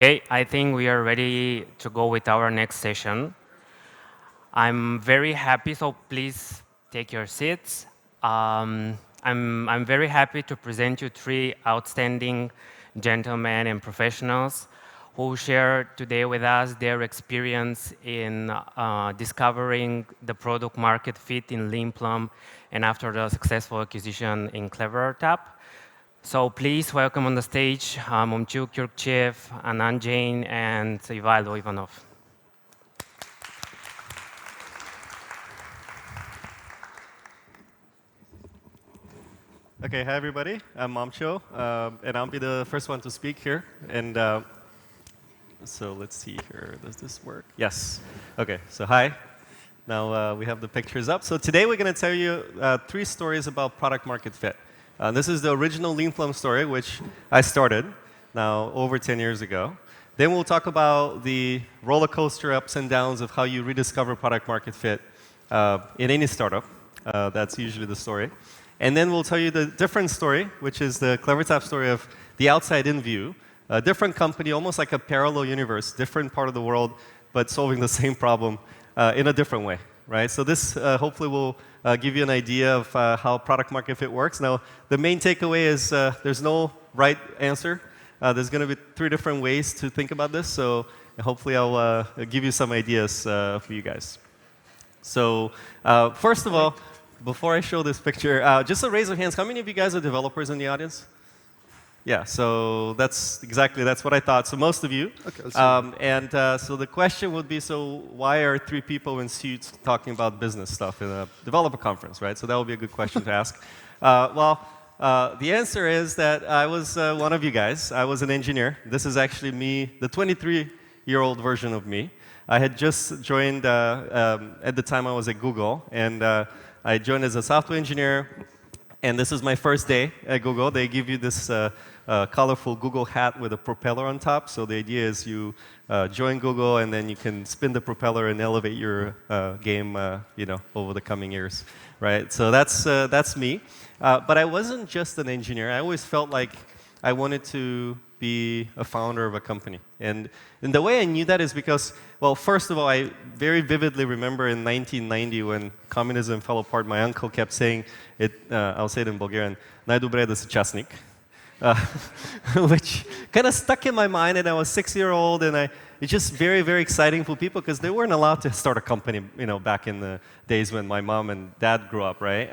Okay, I think we are ready to go with our next session. I'm very happy, so please take your seats. I'm very happy to present you three outstanding gentlemen and professionals who share today with us their experience in discovering the product market fit in Leanplum and after the successful acquisition in CleverTap. So please welcome on the stage Momchil Kyurkchiev, Anand Jain, and Ivailo Ivanov. Okay, hi everybody. I'm Momchil, and I'll be the first one to speak here. And so let's see here. Does this work? Yes. Okay. So hi. Now we have the pictures up. So today we're going to tell you three stories about product market fit. This is the original Leanplum story, which I started now over 10 years ago. Then we'll talk about the roller coaster ups and downs of how you rediscover product market fit in any startup. That's usually the story. And then we'll tell you the different story, which is the CleverTap story of the outside-in view. A different company, almost like a parallel universe, different part of the world, but solving the same problem in a different way, right? So this hopefully will give you an idea of how product market fit works. Now, the main takeaway is there's no right answer. There's going to be three different ways to think about this, so hopefully I'll give you some ideas for you guys. So first of all, before I show this picture, just a raise of hands, how many of you guys are developers in the audience? Yeah, so that's what I thought. So most of you. Okay, so the question would be, so why are three people in suits talking about business stuff in a developer conference, right? So that would be a good question to ask. The answer is that I was one of you guys. I was an engineer. This is actually me, the 23-year-old version of me. I had just joined, at the time I was at Google, and I joined as a software engineer, and this is my first day at Google. They give you this colorful Google hat with a propeller on top. So the idea is you join Google, and then you can spin the propeller and elevate your game, over the coming years, right? So that's me. But I wasn't just an engineer. I always felt like I wanted to be a founder of a company. And the way I knew that is because, well, first of all, I very vividly remember in 1990 when communism fell apart, my uncle kept saying it, I'll say it in Bulgarian, "Най-добре да си частник," which kind of stuck in my mind, and I was 6-year-old, and it's just very, very exciting for people because they weren't allowed to start a company, back in the days when my mom and dad grew up, right?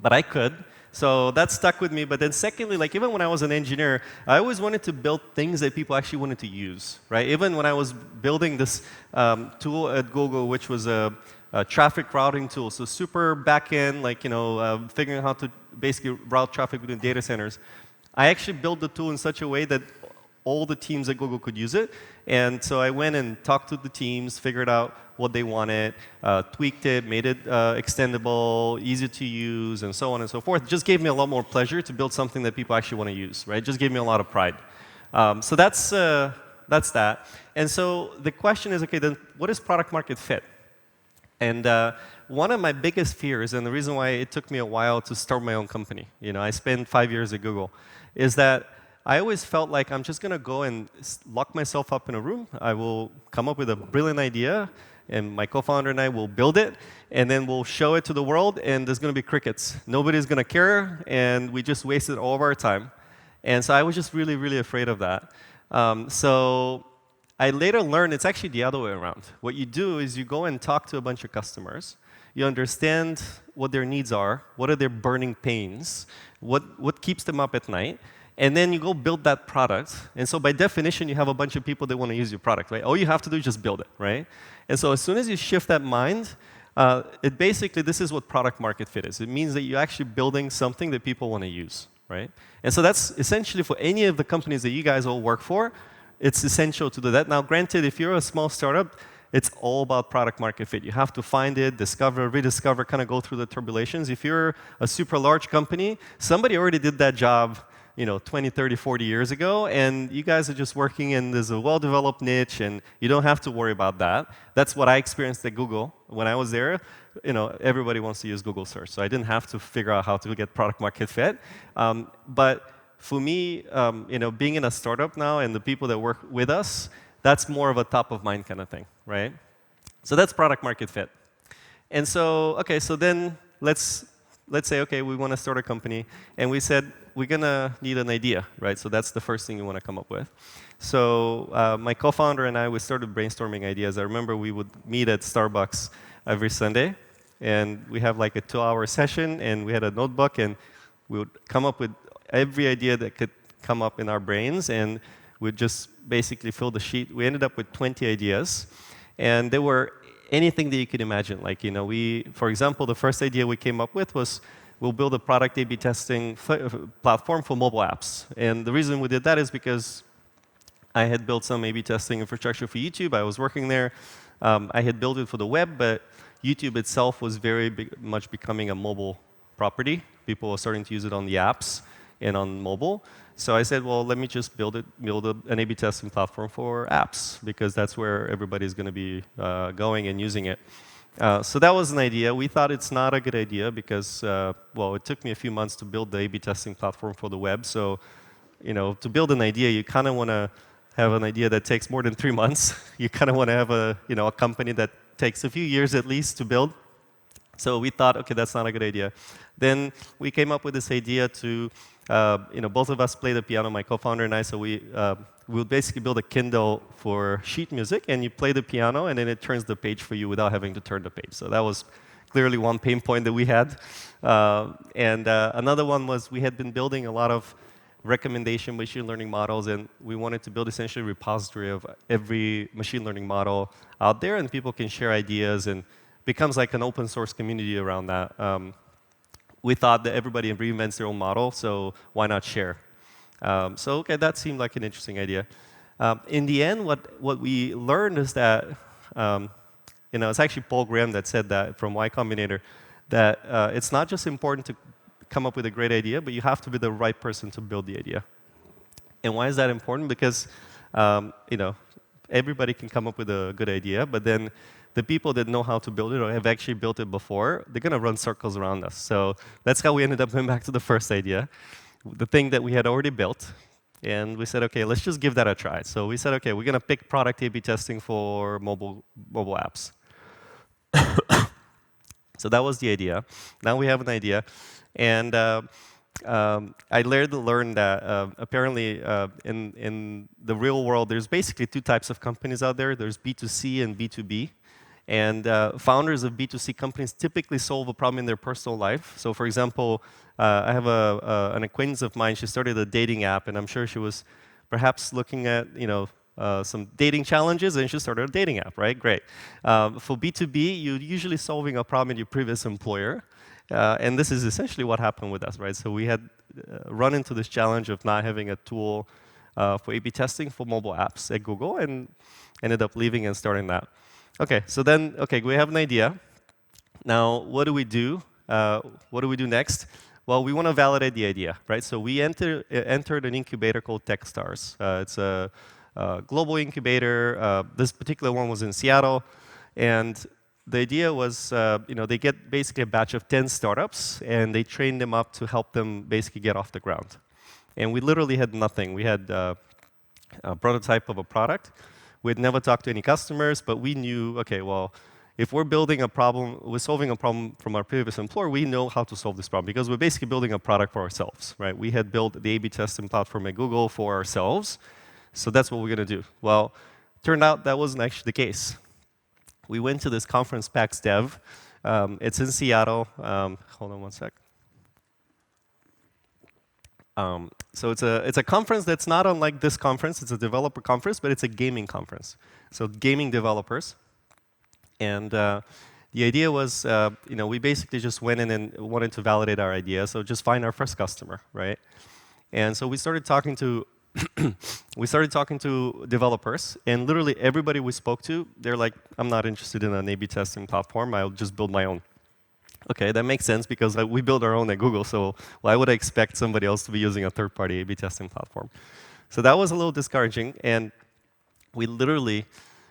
But I could. So that stuck with me. But then secondly, like even when I was an engineer, I always wanted to build things that people actually wanted to use, right? Even when I was building this tool at Google, which was a traffic routing tool, so super back-end, figuring out how to basically route traffic between data centers. I actually built the tool in such a way that all the teams at Google could use it. And so I went and talked to the teams, figured out what they wanted, tweaked it, made it extendable, easy to use, and so on and so forth. It just gave me a lot more pleasure to build something that people actually want to use, right? It just gave me a lot of pride. So that's that. And so the question is, okay, then what is product market fit? And one of my biggest fears, and the reason why it took me a while to start my own company, I spent 5 years at Google, is that I always felt like I'm just going to go and lock myself up in a room. I will come up with a brilliant idea, and my co-founder and I will build it, and then we'll show it to the world, and there's going to be crickets. Nobody's going to care, and we just wasted all of our time. And so I was just really, really afraid of that. So I later learned it's actually the other way around. What you do is you go and talk to a bunch of customers. You understand what their needs are, what are their burning pains, what keeps them up at night, and then you go build that product. And so by definition, you have a bunch of people that want to use your product, right? All you have to do is just build it, right? And so as soon as you shift that mind, this is what product market fit is. It means that you're actually building something that people want to use, right? And so that's essentially for any of the companies that you guys all work for, it's essential to do that. Now, granted, if you're a small startup, it's all about product market fit. You have to find it, discover, rediscover, kind of go through the turbulations. If you're a super large company, somebody already did that job 20, 30, 40 years ago, and you guys are just working in this well-developed niche, and you don't have to worry about that. That's what I experienced at Google. When I was there, everybody wants to use Google search, so I didn't have to figure out how to get product market fit. But for me, being in a startup now and the people that work with us, that's more of a top of mind kind of thing, right? So that's product market fit. And so, okay, so then let's say, okay, we want to start a company, and we said we're gonna need an idea, right? So that's the first thing you want to come up with. So my co-founder and I, we started brainstorming ideas. I remember we would meet at Starbucks every Sunday, and we have like a 2-hour session, and we had a notebook, and we would come up with every idea that could come up in our brains, and we'd just basically fill the sheet. We ended up with 20 ideas, and they were anything that you could imagine. Like, for example, the first idea we came up with was we'll build a product A/B testing platform for mobile apps. And the reason we did that is because I had built some A/B testing infrastructure for YouTube. I was working there. I had built it for the web, but YouTube itself was very much becoming a mobile property. People were starting to use it on the apps and on mobile. So I said, well, let me just build an A/B testing platform for apps, because that's where everybody's going to be going and using it. So that was an idea. We thought it's not a good idea because, well, it took me a few months to build the A/B testing platform for the web. So, to build an idea, you kind of want to have an idea that takes more than 3 months. You kind of want to have a company that takes a few years at least to build. So we thought, okay, that's not a good idea. Then we came up with this idea to, both of us play the piano, my co-founder and I, so we would basically build a Kindle for sheet music, and you play the piano, and then it turns the page for you without having to turn the page. So that was clearly one pain point that we had. And another one was we had been building a lot of recommendation machine learning models, and we wanted to build essentially a repository of every machine learning model out there, and people can share ideas, and becomes like an open source community around that. We thought that everybody reinvents their own model, so why not share? So okay, that seemed like an interesting idea. In the end, what we learned is that, it's actually Paul Graham that said that from Y Combinator, that it's not just important to come up with a great idea, but you have to be the right person to build the idea. And why is that important? Because, everybody can come up with a good idea, but then the people that know how to build it or have actually built it before, they're going to run circles around us. So that's how we ended up going back to the first idea, the thing that we had already built. And we said, okay, let's just give that a try. So we said, okay, we're going to pick product A/B testing for mobile apps. So that was the idea. Now we have an idea. And I later learned that apparently in the real world, there's basically 2 types of companies out there. There's B2C and B2B. And founders of B2C companies typically solve a problem in their personal life. So for example, I have an acquaintance of mine. She started a dating app, and I'm sure she was perhaps looking at some dating challenges, and she started a dating app, right? Great. For B2B, you're usually solving a problem in your previous employer. And this is essentially what happened with us, right? So we had run into this challenge of not having a tool for A/B testing for mobile apps at Google, and ended up leaving and starting that. Okay, so then, we have an idea. Now, what do we do? What do we do next? Well, we want to validate the idea, right? So we entered an incubator called Techstars. It's a global incubator. This particular one was in Seattle, and the idea was, they get basically a batch of 10 startups, and they train them up to help them basically get off the ground. And we literally had nothing. We had a prototype of a product. We had never talked to any customers, but we knew, okay, well, if we're solving a problem from our previous employer, we know how to solve this problem, because we're basically building a product for ourselves, right? We had built the A/B testing platform at Google for ourselves, so that's what we're going to do. Well, turned out that wasn't actually the case. We went to this conference, PAX Dev. It's in Seattle. Hold on one sec. So it's a conference that's not unlike this conference. It's a developer conference, but it's a gaming conference. So gaming developers. And the idea was, we basically just went in and wanted to validate our idea. So just find our first customer, right? And so we started talking to developers, and literally everybody we spoke to, they're like, I'm not interested in an A/B testing platform. I'll just build my own. Okay, that makes sense, because we build our own at Google, so why would I expect somebody else to be using a third-party A/B testing platform? So that was a little discouraging, and we literally,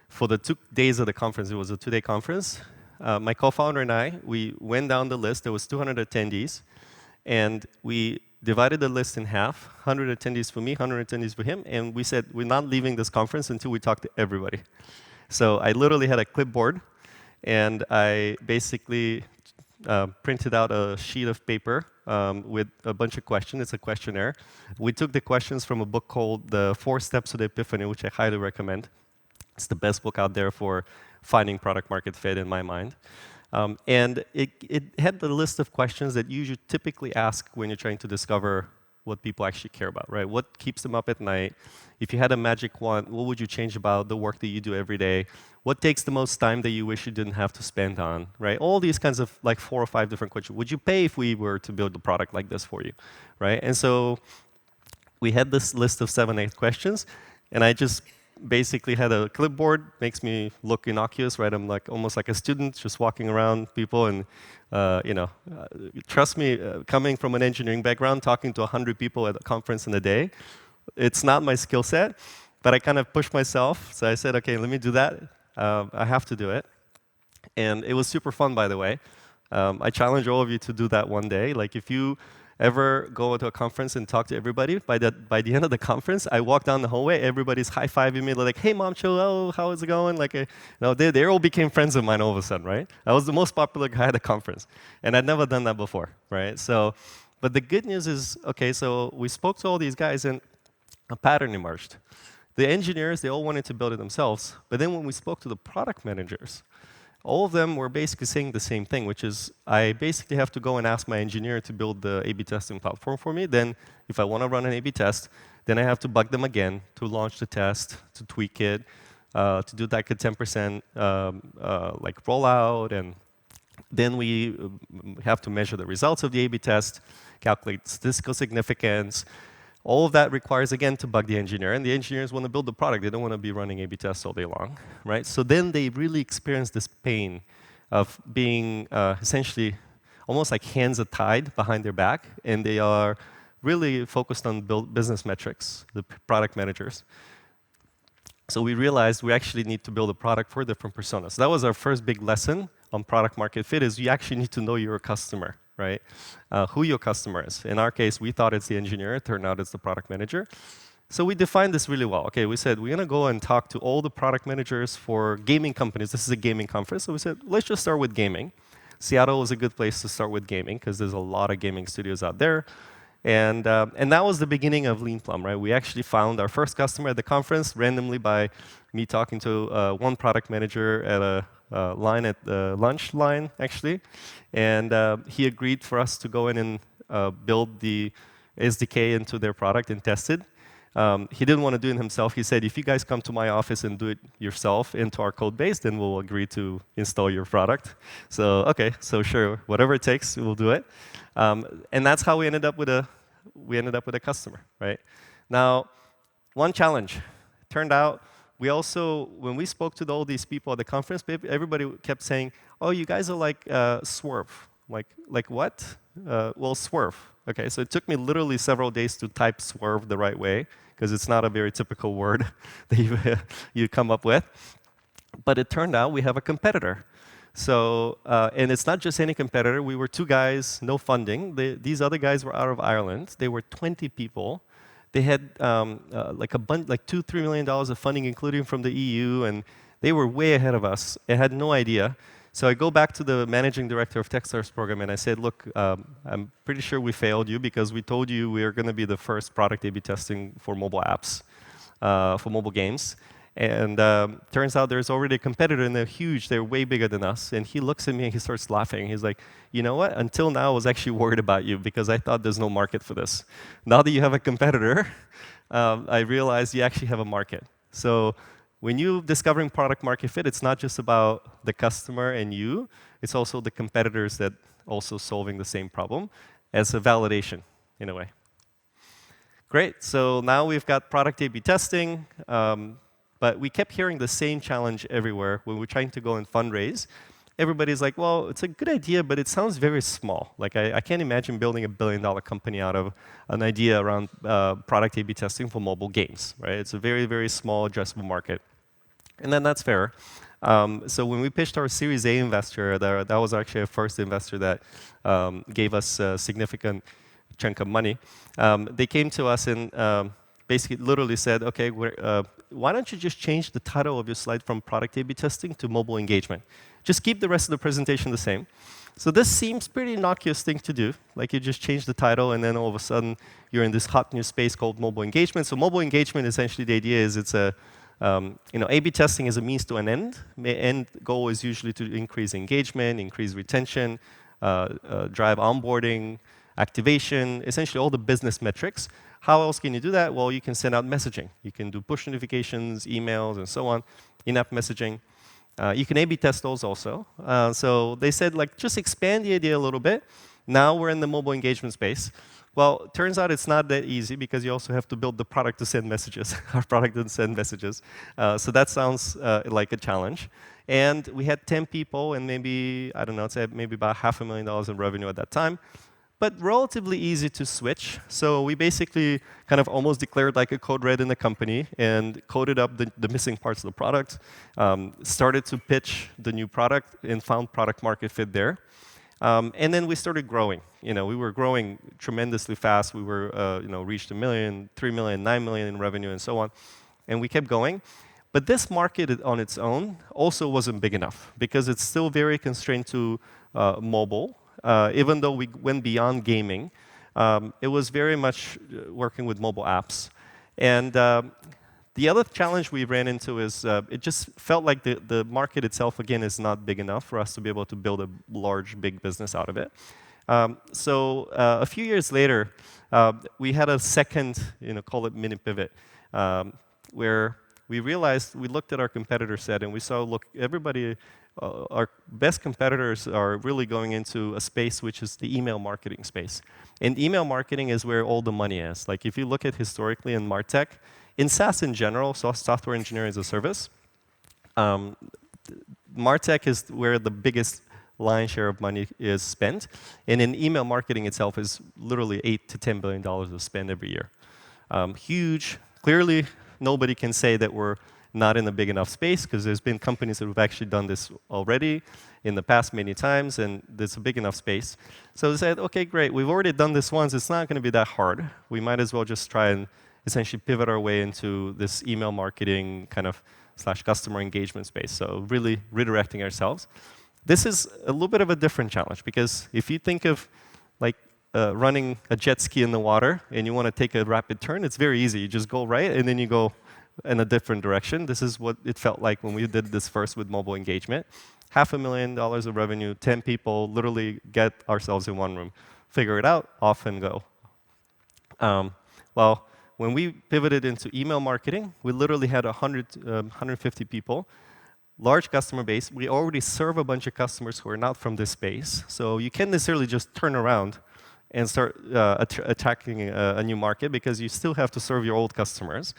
for the 2 days of the conference, it was a 2-day conference, my co-founder and I, we went down the list. There was 200 attendees, and we divided the list in half, 100 attendees for me, 100 attendees for him, and we said, we're not leaving this conference until we talk to everybody. So I literally had a clipboard, and I basically printed out a sheet of paper with a bunch of questions. It's a questionnaire. We took the questions from a book called The 4 Steps to the Epiphany, which I highly recommend. It's the best book out there for finding product market fit in my mind. And it had the list of questions that you should typically ask when you're trying to discover what people actually care about, right? What keeps them up at night? If you had a magic wand, what would you change about the work that you do every day? What takes the most time that you wish you didn't have to spend on, right? All these kinds of like 4 or 5 different questions. Would you pay if we were to build a product like this for you, right? And so we had this list of 7, 8 questions, and I just basically had a clipboard. Makes me look innocuous, right? I'm like almost like a student, just walking around people, and trust me, coming from an engineering background, talking to 100 people at a conference in a day, it's not my skill set, but I kind of pushed myself. So I said, okay, let me do that. I have to do it. And it was super fun, by the way. I challenge all of you to do that one day. Like if you ever go to a conference and talk to everybody, by the end of the conference, I walk down the hallway, everybody's high-fiving me, like, hey, Momchil, oh, how is it going? Like, they all became friends of mine all of a sudden, right? I was the most popular guy at the conference, and I'd never done that before, right? So, but the good news is, okay, so we spoke to all these guys, and a pattern emerged. The engineers, they all wanted to build it themselves, but then when we spoke to the product managers, all of them were basically saying the same thing, which is I basically have to go and ask my engineer to build the A/B testing platform for me. Then if I want to run an A/B test, then I have to bug them again to launch the test, to tweak it, to do like a 10% like rollout, and then we have to measure the results of the A/B test, calculate statistical significance. All of that requires, again, to bug the engineer. And the engineers want to build the product. They don't want to be running A/B tests all day long, right? So then they really experience this pain of being essentially almost like hands are tied behind their back, and they are really focused on business metrics, the product managers. So we realized we actually need to build a product for different personas. So that was our first big lesson on product market fit, is you actually need to know your customer, right? Who your customer is. In our case, we thought it's the engineer. It turned out it's the product manager. So we defined this really well. Okay, we said we're going to go and talk to all the product managers for gaming companies. This is a gaming conference. So we said, let's just start with gaming. Seattle is a good place to start with gaming because there's a lot of gaming studios out there. And that was the beginning of Leanplum, right? We actually found our first customer at the conference randomly by me talking to one product manager at a line at the lunch line, actually. And he agreed for us to go in and build the SDK into their product and test it. He didn't want to do it himself. He said, if you guys come to my office and do it yourself into our code base, then we'll agree to install your product. So, okay, so sure, whatever it takes, we'll do it. And that's how we ended up with a customer, right? Now, one challenge. Turned out, we also, when we spoke to all these people at the conference, everybody kept saying, oh, you guys are like Swerve. Like what? Well, Swerve. Okay, so it took me literally several days to type Swerve the right way, because it's not a very typical word that you come up with. But it turned out we have a competitor. So, and it's not just any competitor. We were 2 guys, no funding. These other guys were out of Ireland. They were 20 people. They had like $2-3 million of funding, including from the EU, and they were way ahead of us. I had no idea. So I go back to the managing director of Techstars program, and I said, look, I'm pretty sure we failed you because we told you we are going to be the first product A/B testing for mobile apps, for mobile games. And turns out there's already a competitor, and they're huge. They're way bigger than us. And he looks at me, and he starts laughing. He's like, you know what? Until now, I was actually worried about you because I thought there's no market for this. Now that you have a competitor, I realized you actually have a market. So when you're discovering product market fit, it's not just about the customer and you. It's also the competitors that also solving the same problem as a validation, in a way. Great. So now we've got product A/B testing. But we kept hearing the same challenge everywhere when we're trying to go and fundraise. Everybody's like, well, it's a good idea, but it sounds very small. Like, I can't imagine building $1 billion company out of an idea around product A/B testing for mobile games, right? It's a very, very small addressable market. And then that's fair. So when we pitched our Series A investor, that was actually our first investor that gave us significant chunk of money. They came to us and basically literally said, okay, why don't you just change the title of your slide from product A/B testing to mobile engagement? Just keep the rest of the presentation the same. So this seems pretty innocuous thing to do. Like you just change the title, and then all of a sudden you're in this hot new space called mobile engagement. So mobile engagement, essentially, the idea is it's a A/B testing is a means to an end. The end goal is usually to increase engagement, increase retention, drive onboarding, activation, essentially all the business metrics. How else can you do that? Well, you can send out messaging. You can do push notifications, emails, and so on, in-app messaging. You can A/B test those also. So they said, like, just expand the idea a little bit. Now we're in the mobile engagement space. Well, it turns out it's not that easy because you also have to build the product to send messages. Our product doesn't send messages. So that sounds like a challenge. And we had 10 people and maybe, I don't know, I'd say maybe about $500,000 in revenue at that time. But relatively easy to switch. So we basically kind of almost declared like a code red in the company and coded up the missing parts of the product, started to pitch the new product and found product market fit there. And then we started growing. We were growing tremendously fast. We were, reached $1 million, $3 million, $9 million in revenue, and so on. And we kept going. But this market on its own also wasn't big enough because it's still very constrained to mobile. Even though we went beyond gaming, it was very much working with mobile apps. And the other challenge we ran into is it just felt like the market itself, again, is not big enough for us to be able to build a large, big business out of it. So a few years later, we had a second, call it mini pivot, where we realized, we looked at our competitor set and we saw, look, everybody, our best competitors are really going into a space which is the email marketing space. And email marketing is where all the money is. Like if you look at historically in MarTech, in SaaS in general, so software engineering as a service, MarTech is where the biggest lion's share of money is spent. And in email marketing itself is literally $8 to $10 billion of spend every year. Huge. Clearly, nobody can say that we're not in a big enough space because there's been companies that have actually done this already in the past many times, and there's a big enough space. So they said, okay, great, we've already done this once. It's not going to be that hard. We might as well just try and essentially pivot our way into this email marketing kind of / customer engagement space. So really redirecting ourselves. This is a little bit of a different challenge because if you think of like running a jet ski in the water and you want to take a rapid turn, it's very easy. You just go right and then you go in a different direction. This is what it felt like when we did this first with mobile engagement. $500,000 of revenue, 10 people, literally get ourselves in one room, figure it out, off and go. Well, when we pivoted into email marketing, we literally had 150 people, large customer base. We already serve a bunch of customers who are not from this space. So you can't necessarily just turn around and start attacking a new market because you still have to serve your old customers.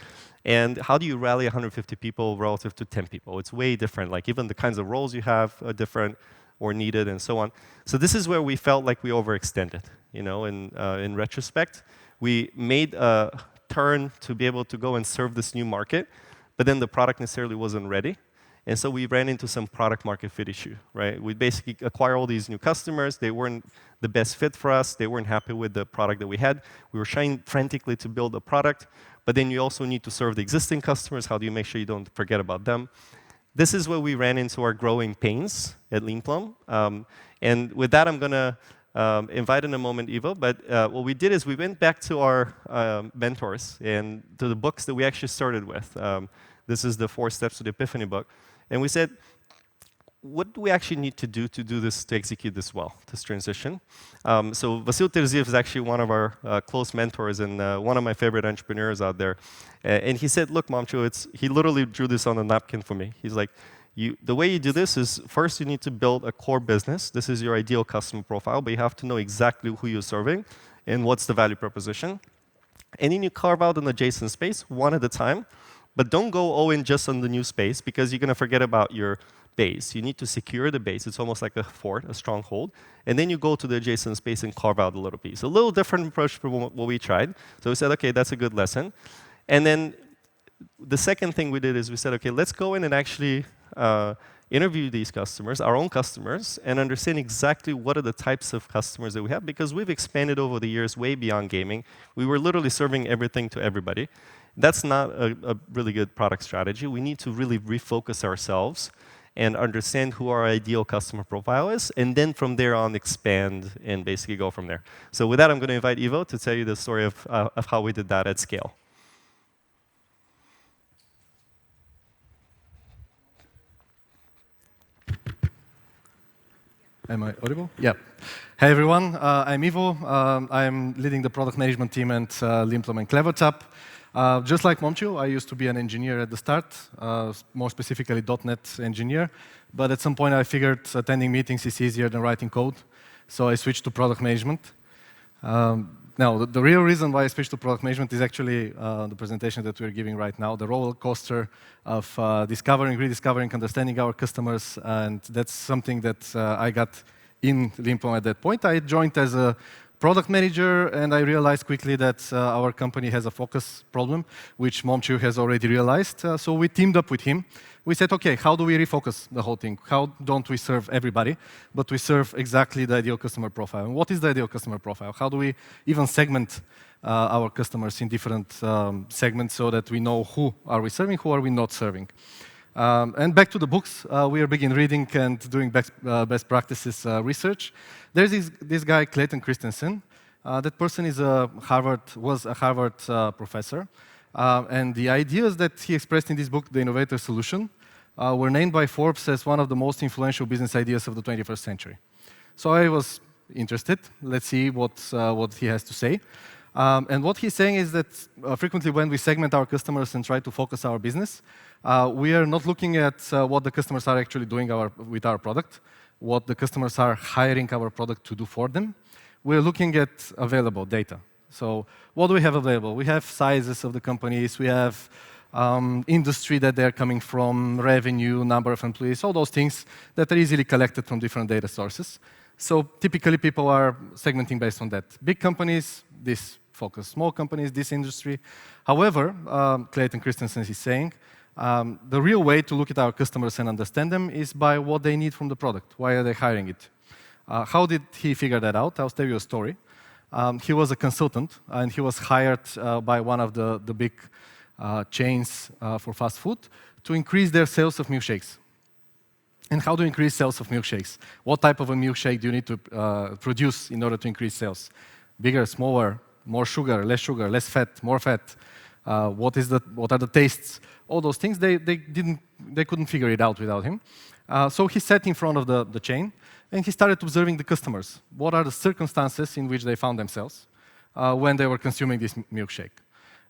And how do you rally 150 people relative to 10 people? It's way different. Like even the kinds of roles you have are different or needed and so on. So this is where we felt like we overextended. In retrospect, we made a turn to be able to go and serve this new market, but then the product necessarily wasn't ready. And so we ran into some product market fit issue, right? We basically acquired all these new customers. They weren't the best fit for us. They weren't happy with the product that we had. We were trying frantically to build a product, but then you also need to serve the existing customers. How do you make sure you don't forget about them? This is where we ran into our growing pains at Leanplum. And with that, I'm going to invite in a moment Ivo. But what we did is we went back to our mentors and to the books that we actually started with. This is the 4 Steps to the Epiphany book. And we said, what do we actually need to do this, to execute this well, this transition? So Vasil Terziev is actually one of our close mentors and one of my favorite entrepreneurs out there. And he said, look, Momchil, he literally drew this on a napkin for me. He's like, the way you do this is first you need to build a core business. This is your ideal customer profile, but you have to know exactly who you're serving and what's the value proposition. And then you carve out an adjacent space one at a time. But don't go all in just on the new space because you're going to forget about your base. You need to secure the base. It's almost like a fort, a stronghold. And then you go to the adjacent space and carve out a little piece. A little different approach from what we tried. So we said, OK, that's a good lesson. And then the second thing we did is we said, OK, let's go in and actually interview these customers, our own customers, and understand exactly what are the types of customers that we have, because we've expanded over the years way beyond gaming. We were literally serving everything to everybody. That's not a really good product strategy. We need to really refocus ourselves and understand who our ideal customer profile is, and then from there on expand and basically go from there. So with that, I'm going to invite Ivo to tell you the story of how we did that at scale. Am I audible? Yeah. Hey everyone, I'm Ivo. I'm leading the product management team at Leanplum and CleverTap. Just like Momchil, I used to be an engineer at the start, more specifically .NET engineer. But at some point I figured attending meetings is easier than writing code, so I switched to product management. Now, the real reason why I switched to product management is actually the presentation that we're giving right now, the roller coaster of discovering, rediscovering, understanding our customers, and that's something that I got in Leanplum at that point. I joined as a product manager, and I realized quickly that our company has a focus problem, which Momchil has already realized. So we teamed up with him. We said, OK, how do we refocus the whole thing? How don't we serve everybody, but we serve exactly the ideal customer profile? And what is the ideal customer profile? How do we even segment our customers in different segments so that we know who are we serving, who are we not serving? And back to the books, we are big in reading and doing best practices research. There's this guy, Clayton Christensen. That person was a Harvard professor. And the ideas that he expressed in this book, The Innovator Solution, were named by Forbes as one of the most influential business ideas of the 21st century. So I was interested. Let's see what he has to say. And what he's saying is that frequently when we segment our customers and try to focus our business, we are not looking at what the customers are actually doing with our product, what the customers are hiring our product to do for them. We're looking at available data. So what do we have available? We have sizes of the companies. We have industry that they're coming from, revenue, number of employees, all those things that are easily collected from different data sources. So typically, people are segmenting based on that. Big companies, this focus. Small companies, this industry. However, Clayton Christensen is saying, the real way to look at our customers and understand them is by what they need from the product. Why are they hiring it? How did he figure that out? I'll tell you a story. He was a consultant, and he was hired by one of the big chains for fast food to increase their sales of milkshakes. And how to increase sales of milkshakes? What type of a milkshake do you need to produce in order to increase sales? Bigger, smaller, more sugar, less fat, more fat? What are the tastes? All those things, they couldn't figure it out without him. So he sat in front of the chain, and he started observing the customers. What are the circumstances in which they found themselves when they were consuming this milkshake?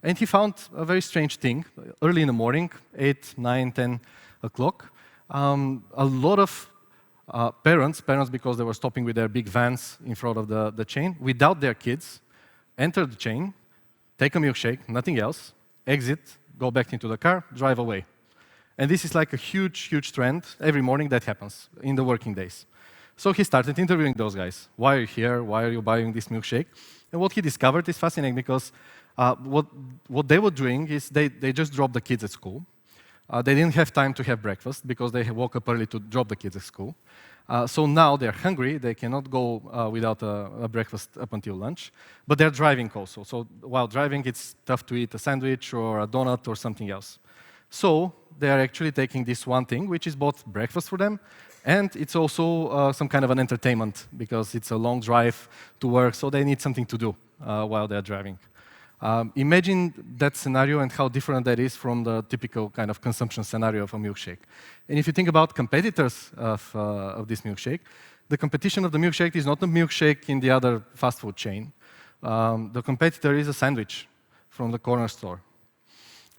And he found a very strange thing. Early in the morning, 8, 9, 10 o'clock, a lot of parents because they were stopping with their big vans in front of the chain, without their kids, enter the chain, take a milkshake, nothing else, exit, go back into the car, drive away. And this is like a huge, huge trend. Every morning that happens in the working days. So he started interviewing those guys. Why are you here? Why are you buying this milkshake? And what he discovered is fascinating because what they were doing is they just dropped the kids at school. They didn't have time to have breakfast because they woke up early to drop the kids at school. So now they're hungry. They cannot go without a breakfast up until lunch. But they're driving also. So while driving, it's tough to eat a sandwich or a donut or something else. So they are actually taking this one thing, which is both breakfast for them, and it's also some kind of an entertainment because it's a long drive to work, so they need something to do while they're driving. Imagine that scenario and how different that is from the typical kind of consumption scenario of a milkshake. And if you think about competitors of this milkshake, the competition of the milkshake is not the milkshake in the other fast food chain. The competitor is a sandwich from the corner store.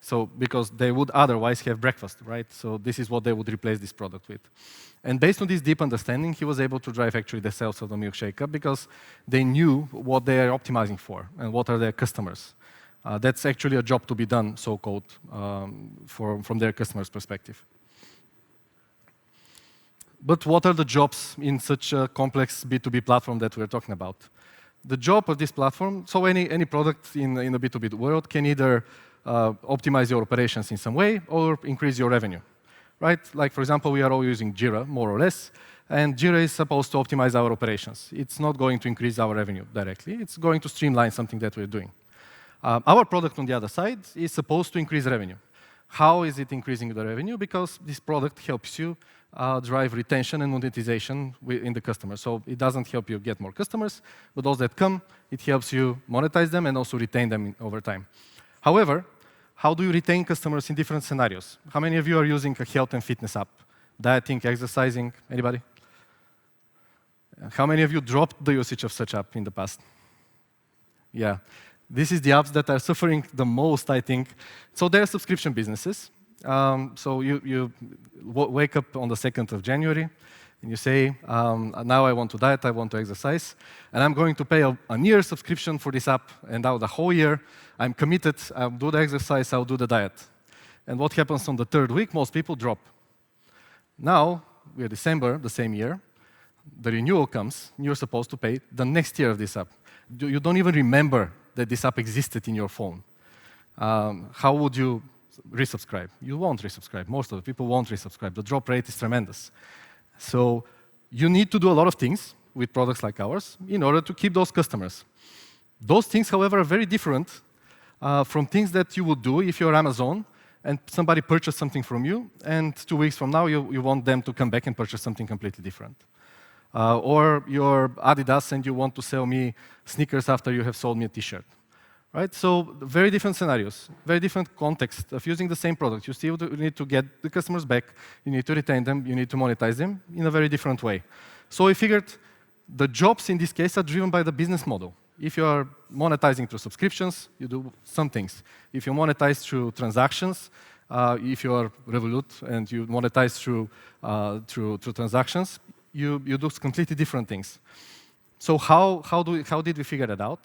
So because they would otherwise have breakfast, right? So this is what they would replace this product with. And based on this deep understanding, he was able to drive actually the sales of the milkshake up because they knew what they are optimizing for and what are their customers. That's actually a job to be done, so-called, from their customers' perspective. But what are the jobs in such a complex B2B platform that we're talking about? The job of this platform, so any product in the B2B world can either optimize your operations in some way or increase your revenue. right? Like, for example, we are all using Jira, more or less, and Jira is supposed to optimize our operations. It's not going to increase our revenue directly. It's going to streamline something that we're doing. Our product, on the other side, is supposed to increase revenue. How is it increasing the revenue? Because this product helps you drive retention and monetization in the customer. So it doesn't help you get more customers, but those that come, it helps you monetize them and also retain them over time. However, how do you retain customers in different scenarios? How many of you are using a health and fitness app? Dieting, exercising, anybody? How many of you dropped the usage of such app in the past? Yeah. This is the apps that are suffering the most, I think. So they're subscription businesses. So you wake up on the 2nd of January, and you say, now I want to diet, I want to exercise, and I'm going to pay a year subscription for this app, and now the whole year, I'm committed, I'll do the exercise, I'll do the diet. And what happens on the 3rd week? Most people drop. Now, we're December, the same year, the renewal comes, and you're supposed to pay the next year of this app. You don't even remember that this app existed in your phone. How would you resubscribe? You won't resubscribe. Most of the people won't resubscribe. The drop rate is tremendous. So you need to do a lot of things with products like ours in order to keep those customers. Those things, however, are very different from things that you would do if you're Amazon and somebody purchased something from you, and 2 weeks from now, you want them to come back and purchase something completely different. Or you're Adidas and you want to sell me sneakers after you have sold me a T-shirt. Right? So very different scenarios, very different context of using the same product. You still need to get the customers back, you need to retain them, you need to monetize them in a very different way. So we figured the jobs in this case are driven by the business model. If you are monetizing through subscriptions, you do some things. If you monetize through transactions, if you are Revolut and you monetize through transactions, you do completely different things. So how did we figure that out?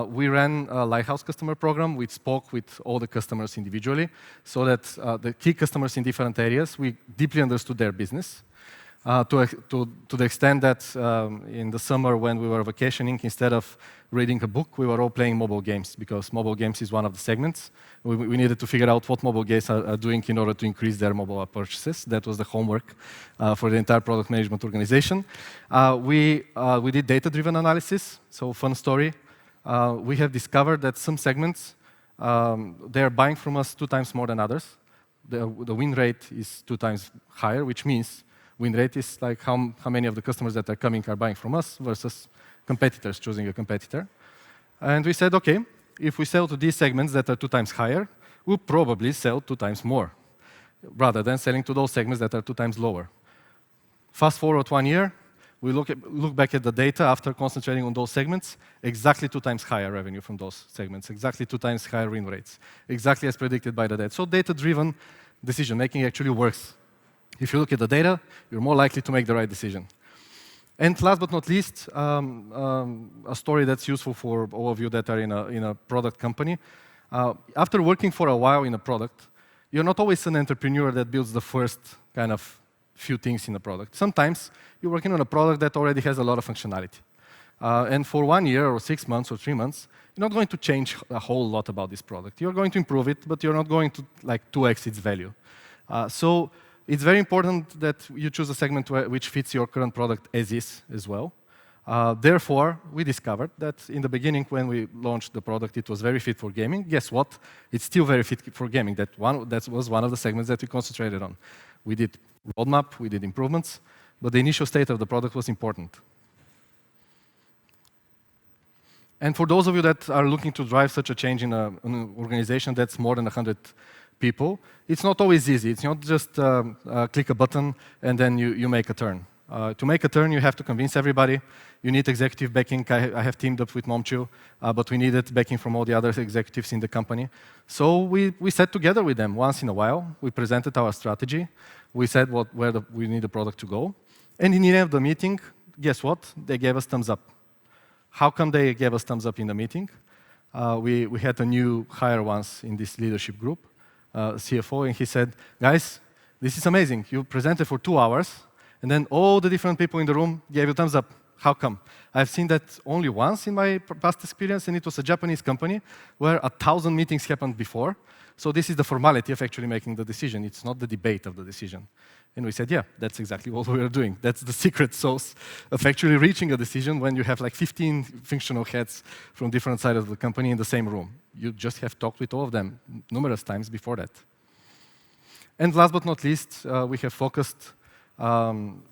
We ran a Lighthouse customer program. We spoke with all the customers individually so that the key customers in different areas, we deeply understood their business to the extent that in the summer when we were vacationing, instead of reading a book, we were all playing mobile games because mobile games is one of the segments. We needed to figure out what mobile games are doing in order to increase their mobile purchases. That was the homework for the entire product management organization. We did data-driven analysis, so fun story. We have discovered that some segments, they are buying from us 2 times more than others. The win rate is 2 times higher, which means win rate is like how many of the customers that are coming are buying from us versus competitors choosing a competitor. And we said, okay, if we sell to these segments that are 2 times higher, we'll probably sell 2 times more, rather than selling to those segments that are 2 times lower. Fast forward 1 year, we look back at the data after concentrating on those segments, exactly 2 times higher revenue from those segments, exactly 2 times higher win rates, exactly as predicted by the data. So data-driven decision-making actually works. If you look at the data, you're more likely to make the right decision. And last but not least, a story that's useful for all of you that are in a product company. After working for a while in a product, you're not always an entrepreneur that builds the first kind of few things in a product. Sometimes you're working on a product that already has a lot of functionality. And for 1 year or 6 months or 3 months, you're not going to change a whole lot about this product. You're going to improve it, but you're not going to like 2x its value. So it's very important that you choose a segment which fits your current product as is as well. Therefore, we discovered that in the beginning when we launched the product, it was very fit for gaming. Guess what? It's still very fit for gaming. That was one of the segments that we concentrated on. We did roadmap, we did improvements, but the initial state of the product was important. And for those of you that are looking to drive such a change in an organization that's more than 100 people, it's not always easy. It's not just click a button and then you make a turn. To make a turn, you have to convince everybody. You need executive backing. I have teamed up with Momchil, but we needed backing from all the other executives in the company. So we sat together with them once in a while. We presented our strategy. We said where we need the product to go. And in the end of the meeting, guess what? They gave us thumbs up. How come they gave us thumbs up in the meeting? We had a new hire once in this leadership group, CFO, and he said, guys, this is amazing. You presented for 2 hours, and then all the different people in the room gave you thumbs up. How come? I've seen that only once in my past experience, and it was a Japanese company where 1,000 meetings happened before. So this is the formality of actually making the decision. It's not the debate of the decision. And we said, yeah, that's exactly what we are doing. That's the secret sauce of actually reaching a decision when you have like 15 functional heads from different sides of the company in the same room. You just have talked with all of them numerous times before that. And last but not least, we have focused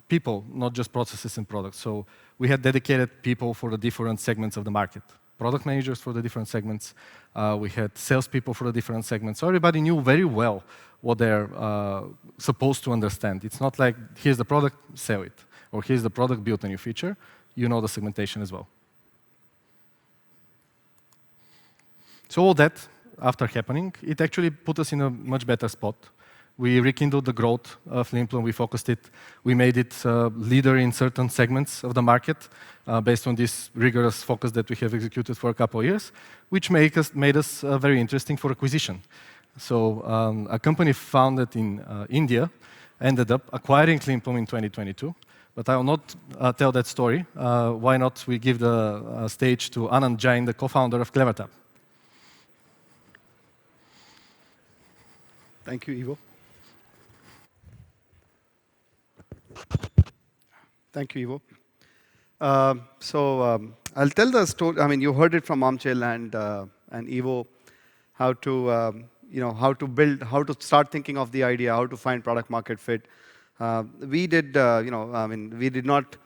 people, not just processes and products. So we had dedicated people for the different segments of the market. Product managers for the different segments. We had salespeople for the different segments. So everybody knew very well what they're supposed to understand. It's not like, here's the product, sell it. Or here's the product, build a new feature. You know the segmentation as well. So all that, after happening, it actually put us in a much better spot. We rekindled the growth of Leanplum. We focused it. We made it leader in certain segments of the market based on this rigorous focus that we have executed for a couple of years, which made us very interesting for acquisition. So a company founded in India ended up acquiring Leanplum in 2022. But I will not tell that story. Why not we give the stage to Anand Jain, the co-founder of CleverTap. Thank you, Ivo. Thank you, Ivo. I'll tell the story. I mean, you heard it from Momchil and Ivo, how to how to start thinking of the idea, how to find product market fit. We did, we did not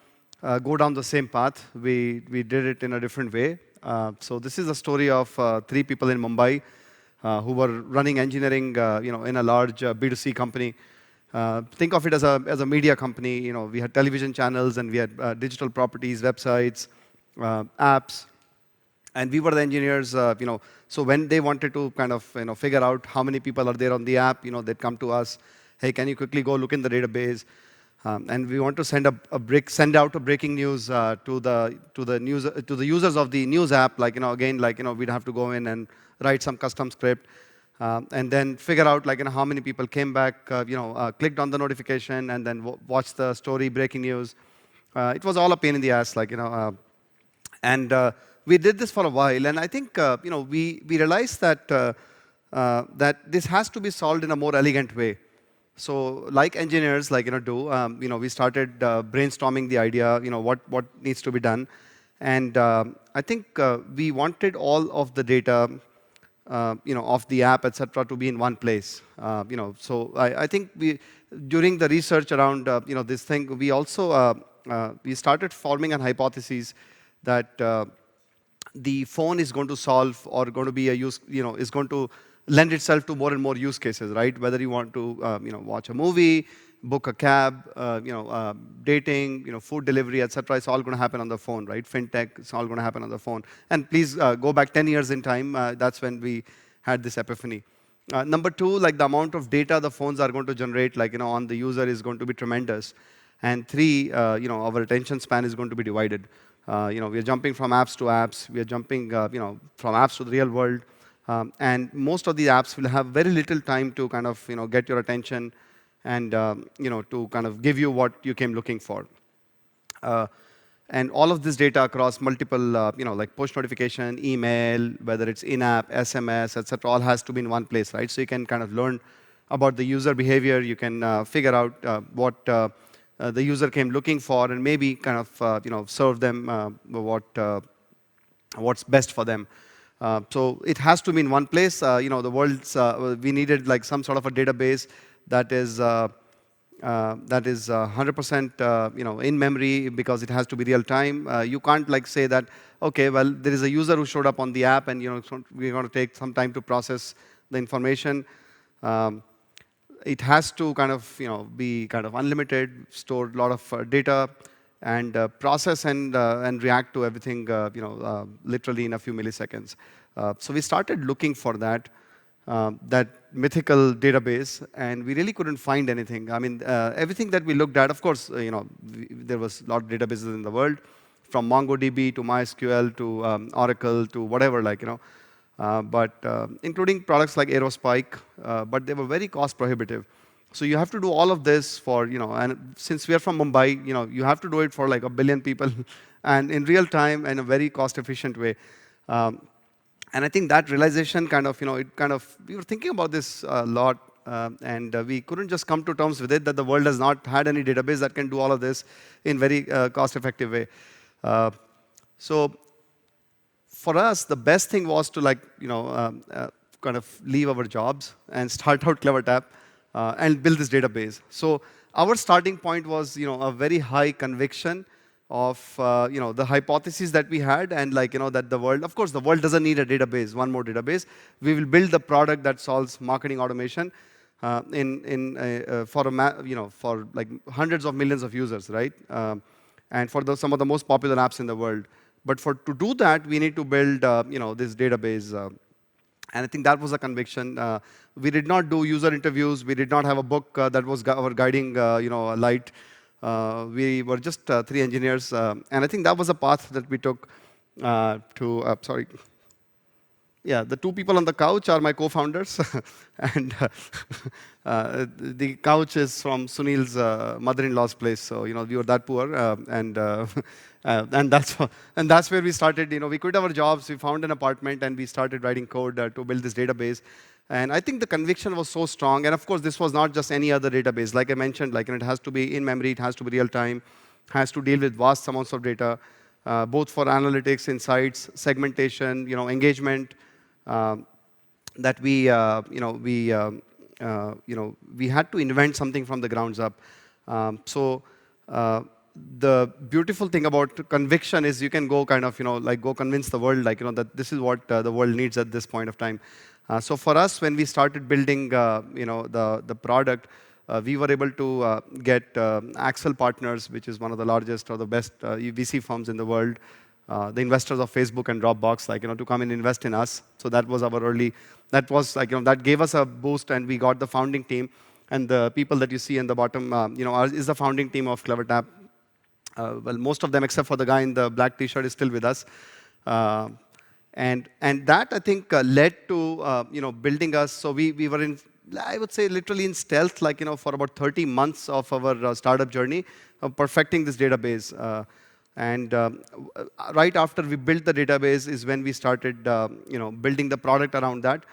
go down the same path. We did it in a different way. So this is a story of 3 people in Mumbai who were running engineering, in a large B2C company. Think of it as a media company. We had television channels and we had digital properties, websites, apps, and we were the engineers. So when they wanted to kind of figure out how many people are there on the app, they'd come to us. Hey, can you quickly go look in the database? And we want to send out a breaking news to the users of the news app. We'd have to go in and write some custom script. And then figure out how many people came back, clicked on the notification, and then watched the story, breaking news. It was all a pain in the ass, and we did this for a while. And I think we realized that that this has to be solved in a more elegant way. So like engineers do, we started brainstorming the idea, what needs to be done, and I think we wanted all of the data. Of the app, etc., to be in one place. So I think during the research around this thing, we also we started forming an hypothesis that the phone is going to solve or going to be is going to lend itself to more and more use cases, right? Whether you want to watch a movie, book a cab, dating, food delivery, etc. It's all going to happen on the phone, right? Fintech, it's all going to happen on the phone. And please go back 10 years in time. That's when we had this epiphany. Number 2, the amount of data the phones are going to generate, on the user is going to be tremendous. And 3, our attention span is going to be divided. We are jumping from apps to apps. We are jumping, from apps to the real world. And most of the apps will have very little time to kind of, get your attention and to kind of give you what you came looking for. And all of this data across multiple, like push notification, email, whether it's in-app, SMS, etc., all has to be in one place, right? So you can kind of learn about the user behavior. You can figure out what the user came looking for, and maybe kind of serve them what's best for them. So it has to be in one place. The world's we needed some sort of a database that is 100% in memory, because it has to be real time. You can't say that, okay, well, there is a user who showed up on the app, and we're going to take some time to process the information. It has to kind of be kind of unlimited, store a lot of data, and process and react to everything literally in a few milliseconds. So we started looking for that mythical database, and we really couldn't find anything. I mean, everything that we looked at, of course, there was a lot of databases in the world, from MongoDB to MySQL to Oracle to whatever, but including products like Aerospike, but they were very cost prohibitive. So you have to do all of this for, and since we are from Mumbai, you have to do it for like 1 billion people, and in real time and a very cost efficient way. And I think that realization kind of, we were thinking about this a lot, and we couldn't just come to terms with it that the world has not had any database that can do all of this in very cost-effective way. So for us, the best thing was to kind of leave our jobs and start out CleverTap and build this database. So our starting point was, a very high conviction of the hypotheses that we had, and that the world, of course, the world doesn't need a database, one more database. We will build the product that solves marketing automation for like hundreds of millions of users, right? And for some of the most popular apps in the world. But to do that, we need to build this database. And I think that was a conviction. We did not do user interviews. We did not have a book that was our guiding light. We were just 3 engineers, and I think that was a path that we took sorry. Yeah, the 2 people on the couch are my co-founders, and the couch is from Sunil's mother-in-law's place. So we were that poor, and that's where we started. We quit our jobs, we found an apartment, and we started writing code to build this database. And I think the conviction was so strong. And of course, this was not just any other database. Like I mentioned, it has to be in memory, it has to be real time, has to deal with vast amounts of data, both for analytics, insights, segmentation, engagement. That we had to invent something from the grounds up. The beautiful thing about conviction is you can go kind of go convince the world that this is what the world needs at this point of time. So for us, when we started building the product, we were able to get Axel Partners, which is one of the largest or the best VC firms in the world, the investors of Facebook and Dropbox, to come and invest in us. So that was our early. That was that gave us a boost, and we got the founding team. And the people that you see in the bottom, is the founding team of CleverTap. Well, most of them, except for the guy in the black T-shirt, is still with us. And that, I think, led to building us. So we were in, I would say, literally in stealth, for about 30 months of our startup journey of perfecting this database. And right after we built the database is when we started building the product around that.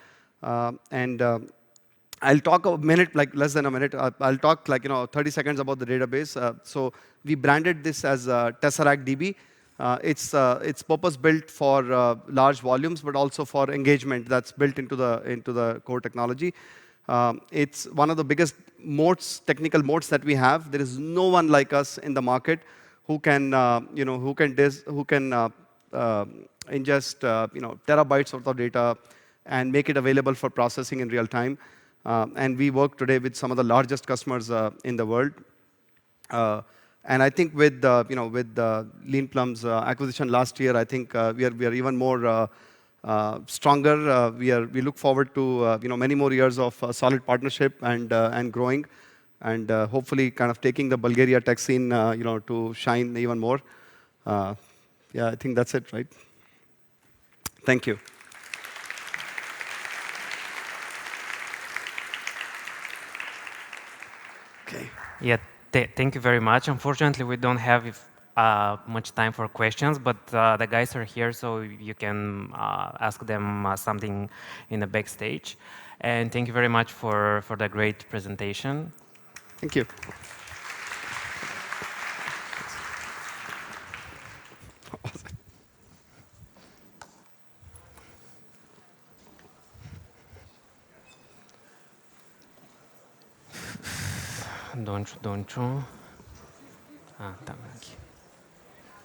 I'll talk a minute, less than a minute. I'll talk 30 seconds about the database. So we branded this as Tesseract DB. It's purpose built for large volumes, but also for engagement that's built into the core technology. It's one of the biggest technical moats that we have. There is no one like us in the market who can ingest terabytes worth of data and make it available for processing in real time. And we work today with some of the largest customers in the world. And I think with Leanplum's acquisition last year, I think we are even more stronger. We look forward to many more years of solid partnership and growing, and hopefully kind of taking the Bulgaria tech scene to shine even more. Yeah, I think that's it, right? Thank you. Okay. Yeah, thank you very much. Unfortunately, we don't have much time for questions, but the guys are here, so you can ask them something in the backstage. And thank you very much for the great presentation. Thank you. Don't you? Ah, tá aqui.